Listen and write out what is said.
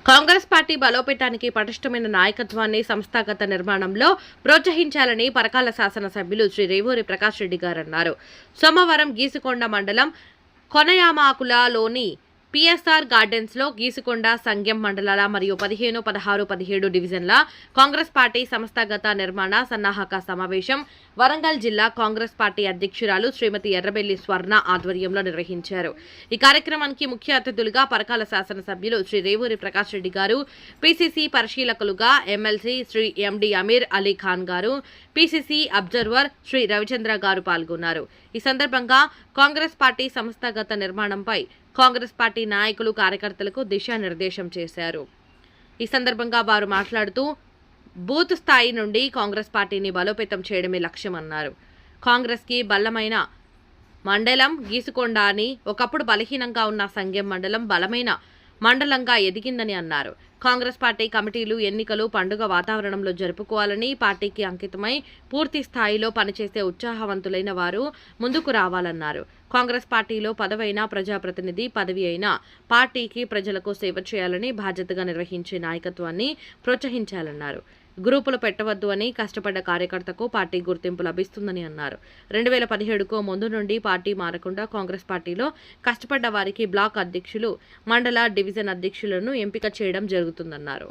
Congress party బలోపేతానికి పటిష్టమైన నాయకత్వాన్ని సంస్థాగత నిర్మాణంలో ప్రోత్సహించాలని పరకాల శాసనసభ్యులు శ్రీ రేవూరి ప్రకాష్ రెడ్డి గారు అన్నారు. సోమవారం గీసుకొండ మండలం కొనయామాకులలోని పిఎస్ఆర్ గార్డెన్స్ లో గీసుకొండ సంగెం మండలాల మరియు 15, 16, 17 డివిజన్ల కాంగ్రెస్ పార్టీ సంస్థాగత నిర్మాణ సన్నాహక సమావేశం వరంగల్ జిల్లా కాంగ్రెస్ పార్టీ అధ్యక్షురాలు శ్రీమతి ఎర్రబెల్లి స్వర్ణ ఆధ్వర్యంలో నిర్వహించారు. ఈ కార్యక్రమానికి ముఖ్య అతిథులుగా పరకాల శాసనసభ్యులు శ్రీ రేవూరి ప్రకాష్ రెడ్డి గారు, పిసిసి పరిశీలకులుగా ఎమ్మెల్సీ శ్రీ ఎండి అమీర్ అలీ ఖాన్ గారు, పిసిసి అబ్జర్వర్ శ్రీ రవిచంద్ర గారు పాల్గొన్నారు. ఈ సందర్భంగా కాంగ్రెస్ పార్టీ సంస్థాగత నిర్మాణంపై కాంగ్రెస్ పార్టీ నాయకులు కార్యకర్తలకు దిశానిర్దేశం చేశారు. ఈ సందర్భంగా వారు మాట్లాడుతూ బూత్ స్థాయి నుండి కాంగ్రెస్ పార్టీని బలోపేతం చేయడమే లక్ష్యమన్నారు. కాంగ్రెస్కి బలమైన మండలం గీసుకొండ అని, ఒకప్పుడు బలహీనంగా ఉన్న సంగెం మండలం బలమైన మండలంగా ఎదిగిందని అన్నారు. కాంగ్రెస్ పార్టీ కమిటీలు ఎన్నికలు పండుగ వాతావరణంలో జరుపుకోవాలని, పార్టీకి అంకితమై పూర్తి స్థాయిలో పనిచేసే ఉత్సాహవంతులైన వారు ముందుకు రావాలన్నారు. కాంగ్రెస్ పార్టీలో పదవైనా ప్రజాప్రతినిధి పదవి అయినా పార్టీకి ప్రజలకు సేవ చేయాలని బాధ్యతగా నిర్వహించే నాయకత్వాన్ని ప్రోత్సహించాలన్నారు. గ్రూపులు పెట్టవద్దు అని, కష్టపడ్డ కార్యకర్తకు పార్టీ గుర్తింపు లభిస్తుందని అన్నారు. 2017కు ముందు నుండి పార్టీ మారకుండా కాంగ్రెస్ పార్టీలో కష్టపడ్డ వారికి బ్లాక్ అధ్యక్షులు, మండల, డివిజన్ అధ్యక్షులను ఎంపిక చేయడం జరుగుతుందన్నారు.